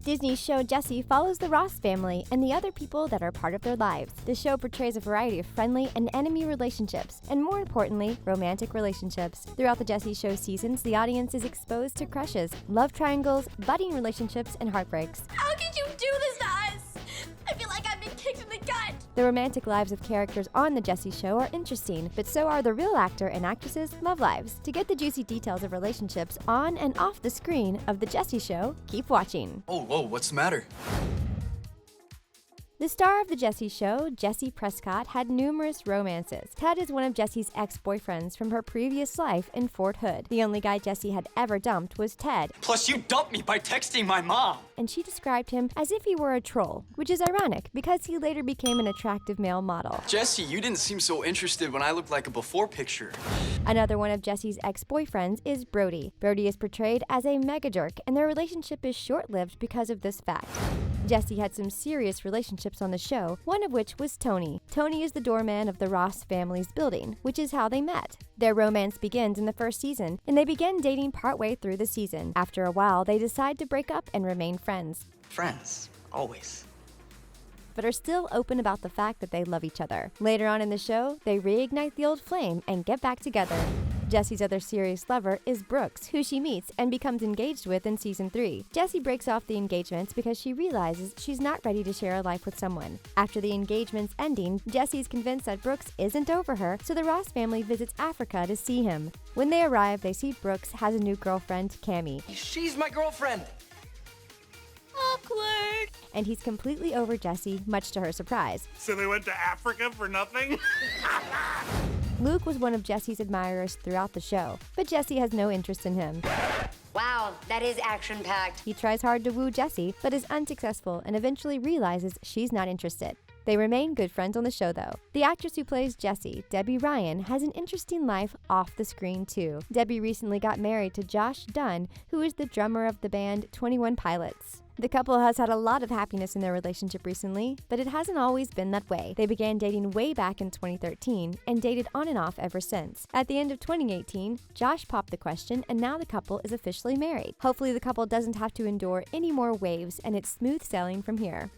Disney's show Jessie follows the Ross family and the other people that are part of their lives. The show portrays a variety of friendly and enemy relationships, and more importantly, romantic relationships. Throughout the Jessie show seasons, the audience is exposed to crushes, love triangles, budding relationships, and heartbreaks. How could you do this to us? I feel like I've been kicked in the gut. The romantic lives of characters on The Jessie Show are interesting, but so are the real actor and actresses' love lives. To get the juicy details of relationships on and off the screen of The Jessie Show, keep watching. Oh, whoa, what's the matter? The star of The Jessie Show, Jessie Prescott, had numerous romances. Ted is one of Jessie's ex-boyfriends from her previous life in Fort Hood. The only guy Jessie had ever dumped was Ted. Plus, you dumped me by texting my mom. And she described him as if he were a troll, which is ironic because he later became an attractive male model. Jessie, you didn't seem so interested when I looked like a before picture. Another one of Jessie's ex-boyfriends is Brody. Brody is portrayed as a mega jerk, and their relationship is short-lived because of this fact. Jessie had some serious relationships on the show, one of which was Tony. Tony is the doorman of the Ross family's building, which is how they met. Their romance begins in the first season, and they begin dating partway through the season. After a while, they decide to break up and remain friends. Friends, always. But are still open about the fact that they love each other. Later on in the show, they reignite the old flame and get back together. Jessie's other serious lover is Brooks, who she meets and becomes engaged with in season 3. Jessie breaks off the engagements because she realizes she's not ready to share a life with someone. After the engagement's ending, Jessie's convinced that Brooks isn't over her, so the Ross family visits Africa to see him. When they arrive, they see Brooks has a new girlfriend, Cammie. She's my girlfriend! Awkward. And he's completely over Jessie, much to her surprise. So they went to Africa for nothing? Luke was one of Jessie's admirers throughout the show, but Jessie has no interest in him. Wow, that is action-packed. He tries hard to woo Jessie, but is unsuccessful and eventually realizes she's not interested. They remain good friends on the show, though. The actress who plays Jessie, Debbie Ryan, has an interesting life off the screen, too. Debbie recently got married to Josh Dunn, who is the drummer of the band 21 Pilots. The couple has had a lot of happiness in their relationship recently, but it hasn't always been that way. They began dating way back in 2013 and dated on and off ever since. At the end of 2018, Josh popped the question, and now the couple is officially married. Hopefully the couple doesn't have to endure any more waves, and it's smooth sailing from here.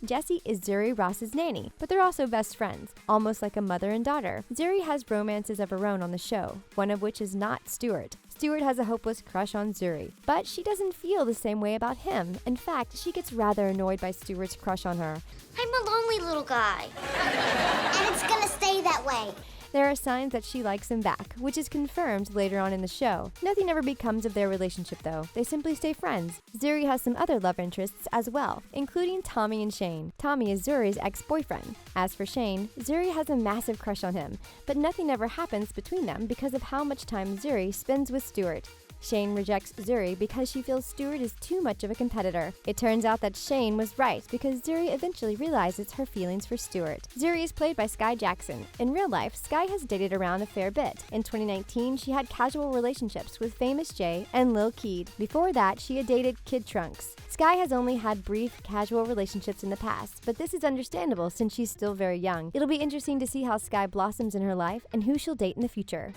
Jessie is Zuri Ross's nanny, but they're also best friends, almost like a mother and daughter. Zuri has romances of her own on the show, one of which is not Stuart. Stuart has a hopeless crush on Zuri, but she doesn't feel the same way about him. In fact, she gets rather annoyed by Stuart's crush on her. I'm a lonely little guy. And it's gonna stay that way. There are signs that she likes him back, which is confirmed later on in the show. Nothing ever becomes of their relationship, though. They simply stay friends. Zuri has some other love interests as well, including Tommy and Shane. Tommy is Zuri's ex-boyfriend. As for Shane, Zuri has a massive crush on him, but nothing ever happens between them because of how much time Zuri spends with Stuart. Shane rejects Zuri because she feels Stuart is too much of a competitor. It turns out that Shane was right because Zuri eventually realizes her feelings for Stuart. Zuri is played by Skye Jackson. In real life, Skye has dated around a fair bit. In 2019, she had casual relationships with Famous Jay and Lil Keed. Before that, she had dated Kid Trunks. Skye has only had brief, casual relationships in the past, but this is understandable since she's still very young. It'll be interesting to see how Skye blossoms in her life and who she'll date in the future.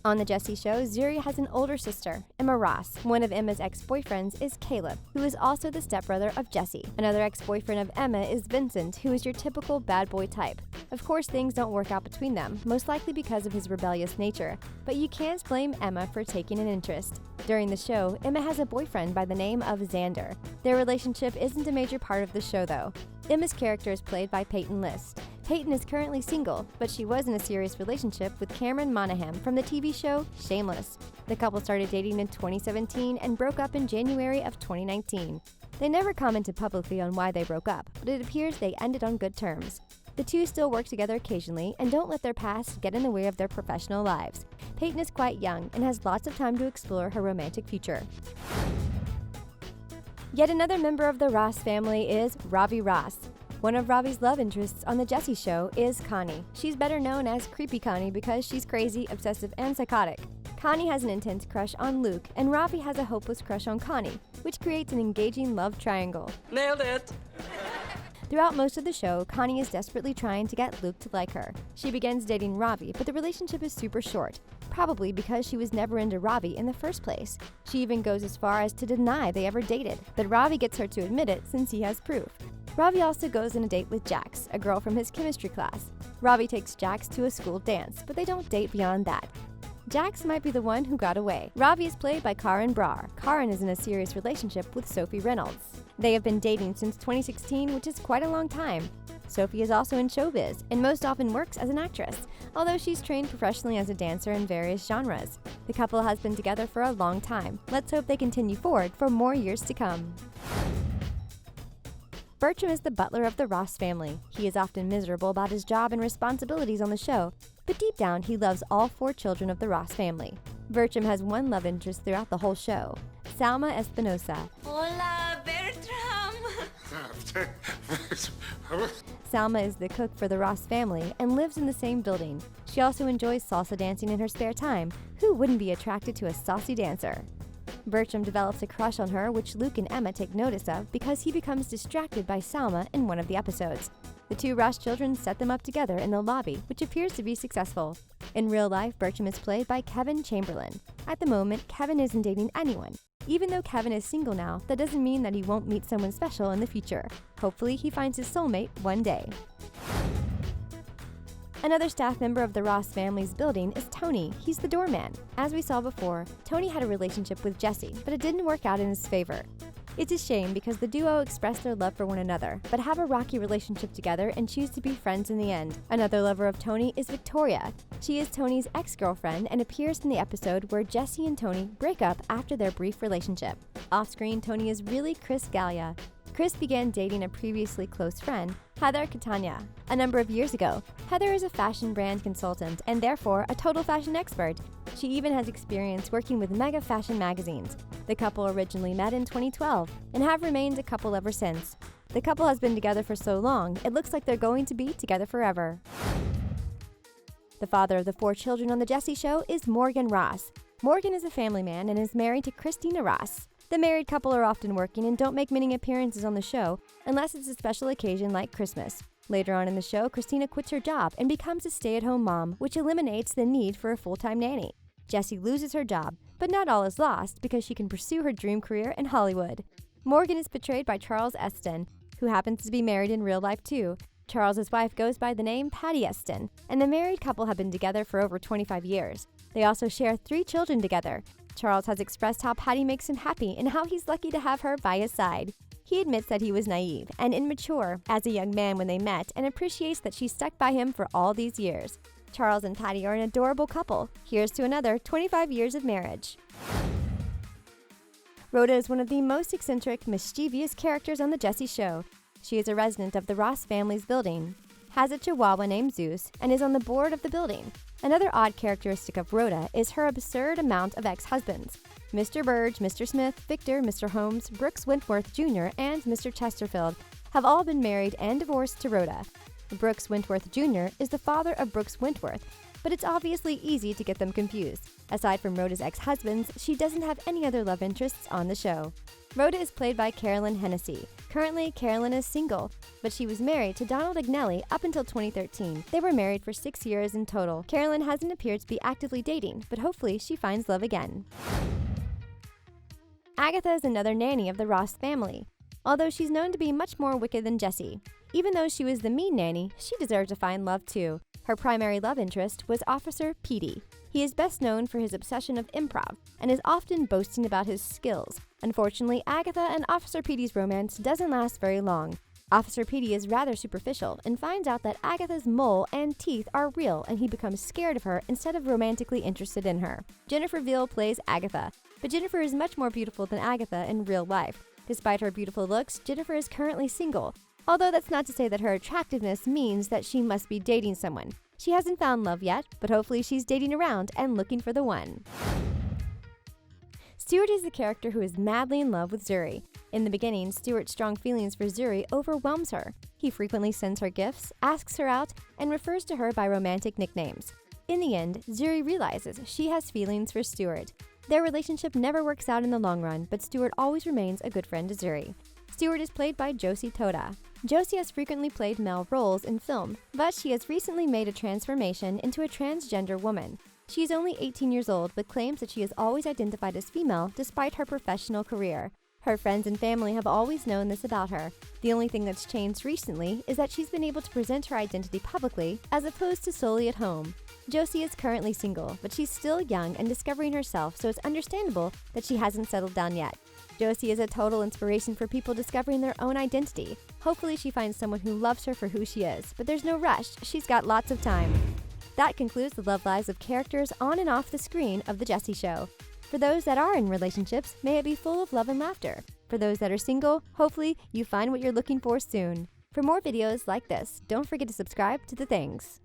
On The Jessie Show, Zuri has an older sister, Emma Ross. One of Emma's ex-boyfriends is Caleb, who is also the stepbrother of Jessie. Another ex-boyfriend of Emma is Vincent, who is your typical bad boy type. Of course, things don't work out between them, most likely because of his rebellious nature, but you can't blame Emma for taking an interest. During the show, Emma has a boyfriend by the name of Xander. Their relationship isn't a major part of the show, though. Emma's character is played by Peyton List. Peyton is currently single, but she was in a serious relationship with Cameron Monaghan from the TV show Shameless. The couple started dating in 2017 and broke up in January of 2019. They never commented publicly on why they broke up, but it appears they ended on good terms. The two still work together occasionally and don't let their past get in the way of their professional lives. Peyton is quite young and has lots of time to explore her romantic future. Yet another member of the Ross family is Ravi Ross. One of Ravi's love interests on The Jessie Show is Connie. She's better known as Creepy Connie because she's crazy, obsessive, and psychotic. Connie has an intense crush on Luke, and Ravi has a hopeless crush on Connie, which creates an engaging love triangle. Nailed it! Throughout most of the show, Connie is desperately trying to get Luke to like her. She begins dating Ravi, but the relationship is super short. probably because she was never into Ravi in the first place. She even goes as far as to deny they ever dated, but Ravi gets her to admit it since he has proof. Ravi also goes on a date with Jax, a girl from his chemistry class. Ravi takes Jax to a school dance, but they don't date beyond that. Jax might be the one who got away. Ravi is played by Karan Brar. Karan is in a serious relationship with Sophie Reynolds. They have been dating since 2016, which is quite a long time. Sophie is also in showbiz and most often works as an actress, although she's trained professionally as a dancer in various genres. The couple has been together for a long time. Let's hope they continue forward for more years to come. Bertram is the butler of the Ross family. He is often miserable about his job and responsibilities on the show, but deep down he loves all 4 children of the Ross family. Bertram has one love interest throughout the whole show, Salma Espinosa. Hola, Bertram. Salma is the cook for the Ross family and lives in the same building. She also enjoys salsa dancing in her spare time. Who wouldn't be attracted to a saucy dancer? Bertram develops a crush on her, which Luke and Emma take notice of because he becomes distracted by Salma in one of the episodes. The 2 Ross children set them up together in the lobby, which appears to be successful. In real life, Bertram is played by Kevin Chamberlain. At the moment, Kevin isn't dating anyone. Even though Kevin is single now, that doesn't mean that he won't meet someone special in the future. Hopefully, he finds his soulmate one day. Another staff member of the Ross family's building is Tony. He's the doorman. As we saw before, Tony had a relationship with Jessie, but it didn't work out in his favor. It's a shame because the duo expressed their love for one another, but have a rocky relationship together and choose to be friends in the end. Another lover of Tony is Victoria. She is Tony's ex-girlfriend and appears in the episode where Jessie and Tony break up after their brief relationship. Off-screen, Tony is really Chris Gallia. Chris began dating a previously close friend, Heather Catania, a number of years ago. Heather is a fashion brand consultant and therefore a total fashion expert. She even has experience working with mega fashion magazines. The couple originally met in 2012 and have remained a couple ever since. The couple has been together for so long, it looks like they're going to be together forever. The father of the 4 children on The Jessie Show is Morgan Ross. Morgan is a family man and is married to Christina Ross. The married couple are often working and don't make many appearances on the show unless it's a special occasion like Christmas. Later on in the show, Christina quits her job and becomes a stay-at-home mom, which eliminates the need for a full-time nanny. Jessie loses her job, but not all is lost because she can pursue her dream career in Hollywood. Morgan is portrayed by Charles Eston, who happens to be married in real life too. Charles's wife goes by the name Patty Eston, and the married couple have been together for over 25 years. They also share 3 children together. Charles has expressed how Patty makes him happy and how he's lucky to have her by his side. He admits that he was naive and immature as a young man when they met and appreciates that she stuck by him for all these years. Charles and Patty are an adorable couple. Here's to another 25 years of marriage. Rhoda is one of the most eccentric, mischievous characters on The Jessie Show. She is a resident of the Ross family's building, has a chihuahua named Zeus, and is on the board of the building. Another odd characteristic of Rhoda is her absurd amount of ex-husbands. Mr. Burge, Mr. Smith, Victor, Mr. Holmes, Brooks Wentworth Jr., and Mr. Chesterfield have all been married and divorced to Rhoda. Brooks Wentworth Jr. is the father of Brooks Wentworth, but it's obviously easy to get them confused. Aside from Rhoda's ex-husbands, she doesn't have any other love interests on the show. Rhoda is played by Carolyn Hennessy. Currently, Carolyn is single, but she was married to Donald Agnelli up until 2013. They were married for 6 years in total. Carolyn hasn't appeared to be actively dating, but hopefully she finds love again. Agatha is another nanny of the Ross family, although she's known to be much more wicked than Jessie. Even though she was the mean nanny, she deserved to find love too. Her primary love interest was Officer Petey. He is best known for his obsession of improv and is often boasting about his skills. Unfortunately, Agatha and Officer Petey's romance doesn't last very long. Officer Petey is rather superficial and finds out that Agatha's mole and teeth are real, and he becomes scared of her instead of romantically interested in her. Jennifer Veal plays Agatha, but Jennifer is much more beautiful than Agatha in real life. Despite her beautiful looks, Jennifer is currently single, although that's not to say that her attractiveness means that she must be dating someone. She hasn't found love yet, but hopefully she's dating around and looking for the one. Stuart is the character who is madly in love with Zuri. In the beginning, Stuart's strong feelings for Zuri overwhelms her. He frequently sends her gifts, asks her out, and refers to her by romantic nicknames. In the end, Zuri realizes she has feelings for Stuart. Their relationship never works out in the long run, but Stuart always remains a good friend to Zuri. Stuart is played by Josie Toda. Josie has frequently played male roles in film, but she has recently made a transformation into a transgender woman. She is only 18 years old, but claims that she has always identified as female despite her professional career. Her friends and family have always known this about her. The only thing that's changed recently is that she's been able to present her identity publicly as opposed to solely at home. Josie is currently single, but she's still young and discovering herself, so it's understandable that she hasn't settled down yet. Josie is a total inspiration for people discovering their own identity. Hopefully she finds someone who loves her for who she is, but there's no rush, she's got lots of time. That concludes the love lives of characters on and off the screen of The Jessie Show. For those that are in relationships, may it be full of love and laughter. For those that are single, hopefully you find what you're looking for soon. For more videos like this, don't forget to subscribe to The Things.